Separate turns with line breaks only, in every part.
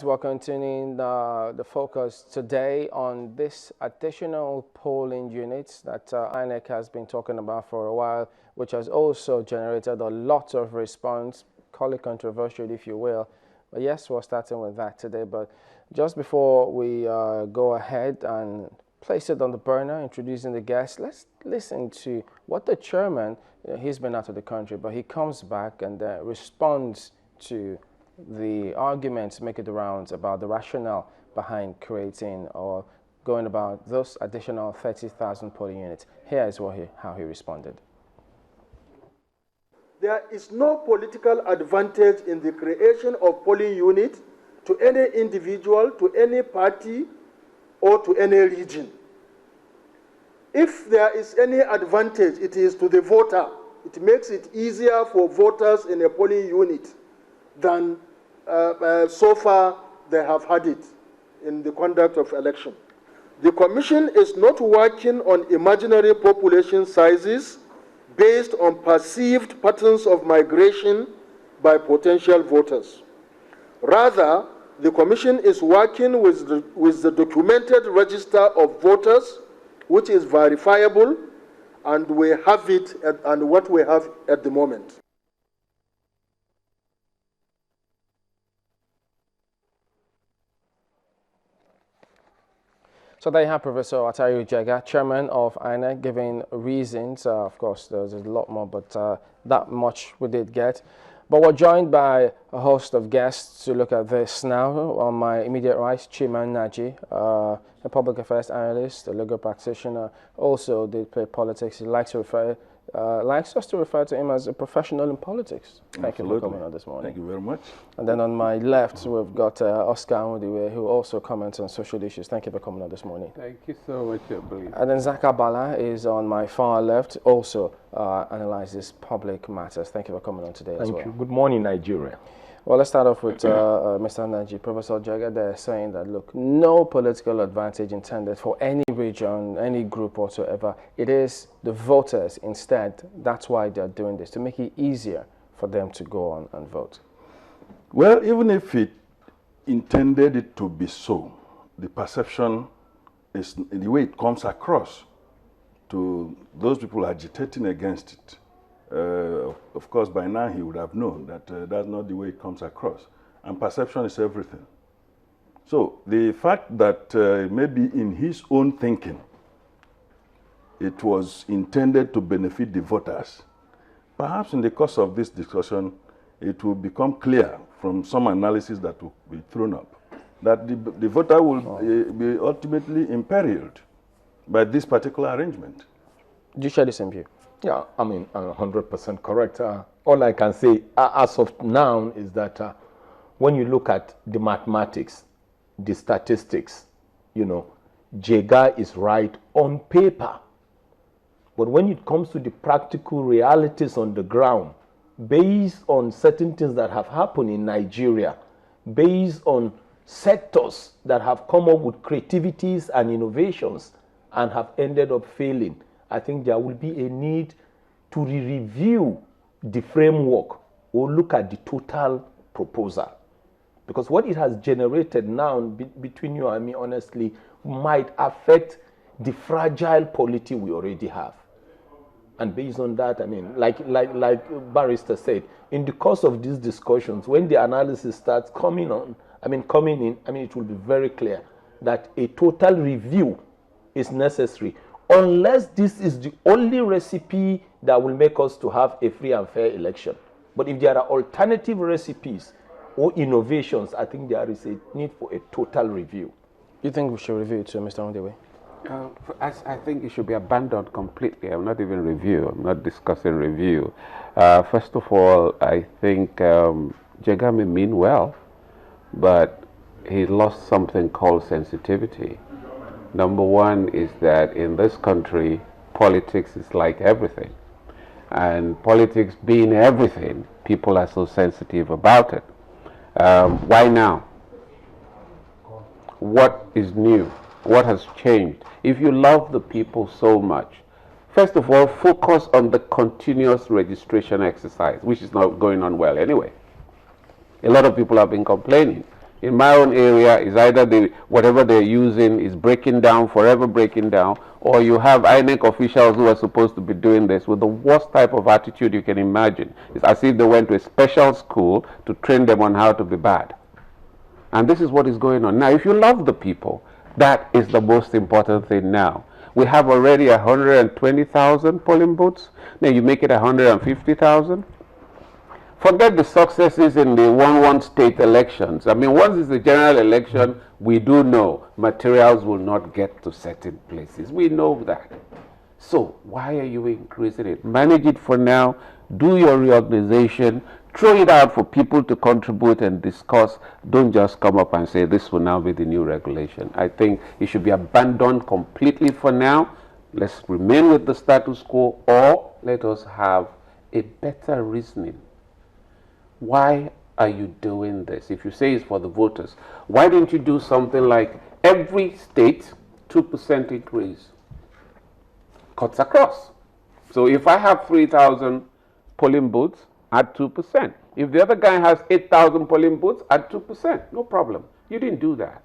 We're continuing the focus today on this additional polling units that INEC has been talking about for a while, which has also generated a lot of response, call it controversial if you will. But yes, we're starting with that today. But just before we go ahead and place it on the burner, introducing the guests, let's listen to what the chairman, he's been out of the country, but he comes back and responds to the arguments making the rounds about the rationale behind creating or going about those additional 30,000 polling units. Here is how he responded.
There is no political advantage in the creation of polling units to any individual, to any party, or to any region. If there is any advantage, it is to the voter. It makes it easier for voters in a polling unit than so far they have had it in the conduct of election. The Commission is not working on imaginary population sizes based on perceived patterns of migration by potential voters. Rather, the Commission is working with the documented register of voters, which is verifiable, and we have it and what we have at the moment.
So there you have Professor Atayu Jega, chairman of INEC, giving reasons. Of course, there's a lot more, but that much we did get. But we're joined by a host of guests to look at this now. On my immediate right, Chiman Naji, a public affairs analyst, a legal practitioner, also did play politics. He likes us to refer to him as a professional in politics. Thank you for coming on this morning.
Thank you very much.
And then on my left, we've got Oscar Nwudiwe, who also comments on social issues. Thank you for coming on this morning.
Thank you so much, I believe.
And then Zaka Bala is on my far left, also analyzes public matters. Thank you for coming on today as well.
Thank you. Good morning, Nigeria.
Well, let's start off with Mr. Naji. Professor Jega, they're saying that, look, no political advantage intended for any region, any group whatsoever. It is the voters instead. That's why they're doing this, to make it easier for them to go on and vote.
Well, even if it intended it to be so, the perception is the way it comes across to those people agitating against it. Of course, by now he would have known that that's not the way it comes across. And perception is everything. So the fact that maybe in his own thinking, it was intended to benefit the voters, perhaps in the course of this discussion, it will become clear from some analysis that will be thrown up, that the voter will be ultimately imperiled by this particular arrangement.
Do you share the same view?
Yeah, I mean, 100% correct. All I can say as of now is that when you look at the mathematics, the statistics, you know, Jega is right on paper. But when it comes to the practical realities on the ground, based on certain things that have happened in Nigeria, based on sectors that have come up with creativities and innovations and have ended up failing, I think there will be a need to review the framework or look at the total proposal. Because what it has generated now between you and me, honestly, might affect the fragile polity we already have. And based on that, I mean, like Barrister said, in the course of these discussions, when the analysis starts coming in, it will be very clear that a total review is necessary. Unless this is the only recipe that will make us to have a free and fair election. But if there are alternative recipes or innovations, I think there is a need for a total review.
You think we should review it too, Mr. Nwudiwe?
I think it should be abandoned completely. I'm not even review. I'm not discussing review. First of all, I think Jega may mean well, but he lost something called sensitivity. Number one is that in this country, politics is like everything. And politics being everything, people are so sensitive about it. Why now? What is new? What has changed? If you love the people so much, first of all, focus on the continuous registration exercise, which is not going on well anyway. A lot of people have been complaining. In my own area, is either whatever they're using is breaking down, forever breaking down, or you have INEC officials who are supposed to be doing this with the worst type of attitude you can imagine. It's as if they went to a special school to train them on how to be bad. And this is what is going on. Now, if you love the people, that is the most important thing now. We have already 120,000 polling booths. Now you make it 150,000. Forget the successes in the one state elections. I mean, once it's a general election, we do know materials will not get to certain places. We know that. So why are you increasing it? Manage it for now. Do your reorganization. Throw it out for people to contribute and discuss. Don't just come up and say this will now be the new regulation. I think it should be abandoned completely for now. Let's remain with the status quo, or let us have a better reasoning. Why are you doing this? If you say it's for the voters, why didn't you do something like every state 2% increase? Cuts across. So if I have 3,000 polling booths, add 2%. If the other guy has 8,000 polling booths, add 2%. No problem. You didn't do that.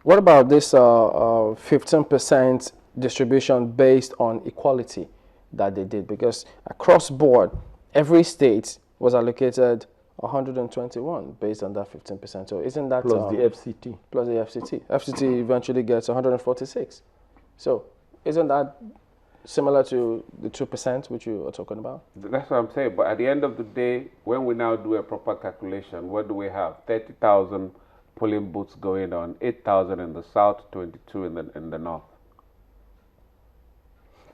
What about this 15% distribution based on equality that they did? Because across board, every state was allocated 121 based on that 15%. So isn't that
plus the FCT?
Plus the FCT. FCT eventually gets 146. So isn't that similar to the 2% which you are talking about?
That's what I'm saying. But at the end of the day, when we now do a proper calculation, what do we have? 30,000 polling booths going on, 8,000 in the south, 22 in the north.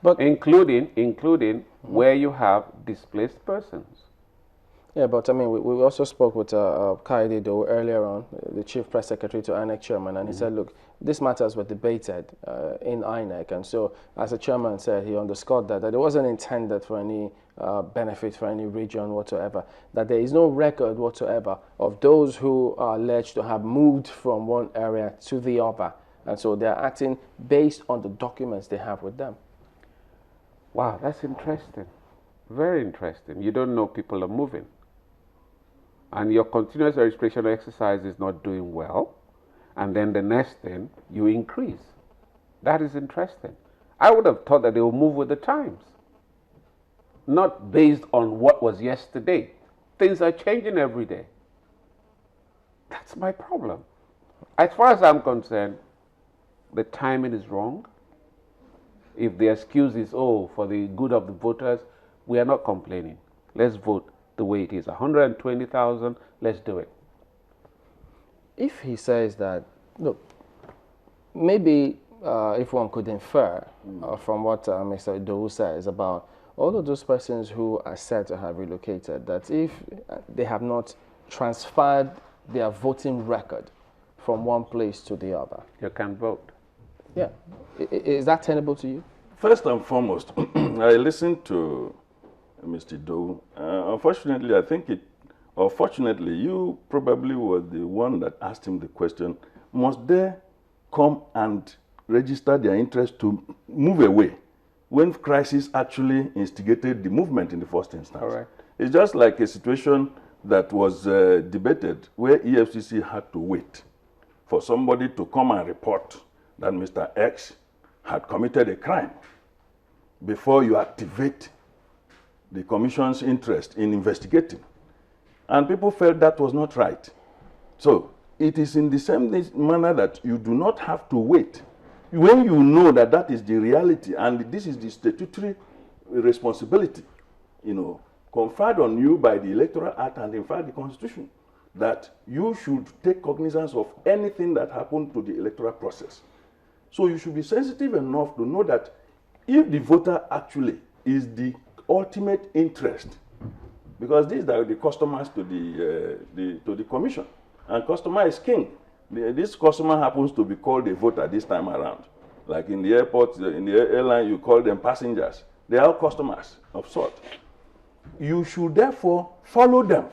But including where you have displaced persons.
Yeah, but I mean, we also spoke with Kaide Do earlier on, the chief press secretary to INEC chairman, and he said, look, these matters were debated in INEC, and so as the chairman said, he underscored that it wasn't intended for any benefit for any region whatsoever, that there is no record whatsoever of those who are alleged to have moved from one area to the other, and so they're acting based on the documents they have with them.
Wow, that's interesting. Very interesting. You don't know people are moving. And your continuous registration exercise is not doing well, and then the next thing, you increase. That is interesting. I would have thought that they will move with the times, not based on what was yesterday. Things are changing every day. That's my problem. As far as I'm concerned, the timing is wrong. If the excuse is, oh, for the good of the voters, we are not complaining. Let's vote the way it is, 120,000, let's do it.
If he says that, look, maybe if one could infer from what Mr. Idowu says about all of those persons who are said to have relocated, that if they have not transferred their voting record from one place to the other,
you can vote.
Yeah. Is that tenable to you?
First and foremost, I listened to Mr. Doe. Unfortunately, I think or fortunately, you probably were the one that asked him the question, must they come and register their interest to move away when crisis actually instigated the movement in the first instance?
Correct.
It's just like a situation that was debated where EFCC had to wait for somebody to come and report that Mr. X had committed a crime before you activate the commission's interest in investigating. And people felt that was not right. So it is in the same manner that you do not have to wait. When you know that that is the reality and this is the statutory responsibility, conferred on you by the Electoral Act and in fact the Constitution, that you should take cognizance of anything that happened to the electoral process. So you should be sensitive enough to know that if the voter actually is the ultimate interest, because these are the customers to the commission, and customer is king. This customer happens to be called a voter this time around. Like in the airport, in the airline, you call them passengers. They are customers of sort. You should therefore follow them.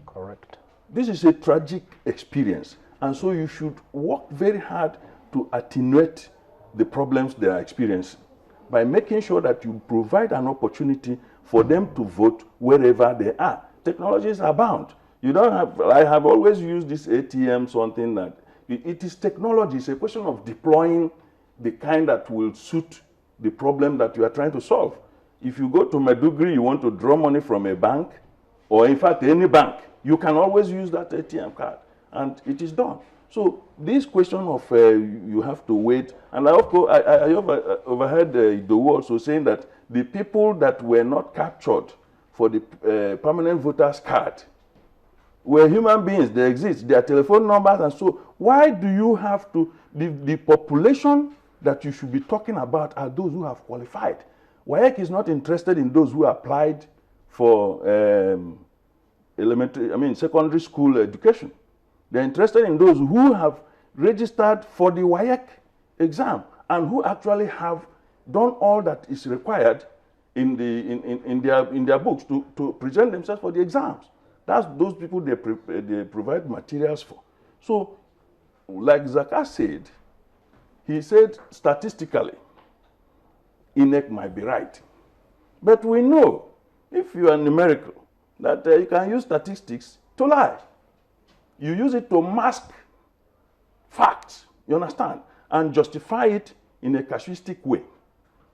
Correct.
This is a tragic experience, and so you should work very hard to attenuate the problems they are experiencing by making sure that you provide an opportunity for them to vote wherever they are. Technologies abound. You don't have, I have always used this ATM, something that it is technology. It's a question of deploying the kind that will suit the problem that you are trying to solve. If you go to Maiduguri, you want to draw money from a bank, or in fact any bank, you can always use that ATM card, and it is done. So this question of you have to wait, and I overheard Idowu also saying that the people that were not captured for the permanent voters card were human beings. They exist, their telephone numbers, and so why do you have to, the population that you should be talking about are those who have qualified. WAEC is not interested in those who applied for secondary school education. They're interested in those who have registered for the WAEC exam and who actually have done all that is required in their books to present themselves for the exams. That's those people they provide materials for. So, like Zaka said, he said statistically, INEC might be right. But we know, if you are numerical, that you can use statistics to lie. You use it to mask facts, you understand, and justify it in a casuistic way.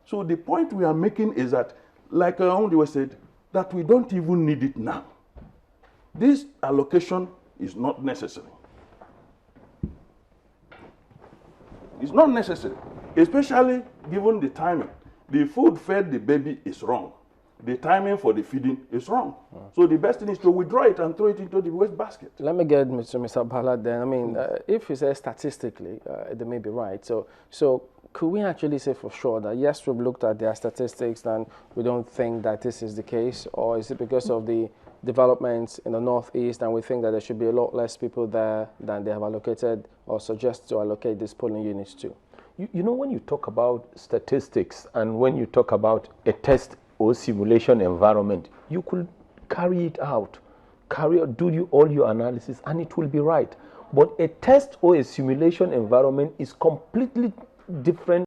So the point we are making is that, like Ondiwe said, that we don't even need it now. This allocation is not necessary. It's not necessary, especially given the timing. The food fed the baby is wrong. The timing for the feeding is wrong. So the best thing is to withdraw it and throw it into the waste basket.
Let me get Mr. Bala then. I mean, if you say statistically, they may be right. So could we actually say for sure that yes, we've looked at their statistics and we don't think that this is the case? Or is it because of the developments in the Northeast and we think that there should be a lot less people there than they have allocated or suggest to allocate these polling units to?
You know, when you talk about statistics and when you talk about a test or simulation environment, you could carry it out, do all your analysis, and it will be right. But a test or a simulation environment is completely different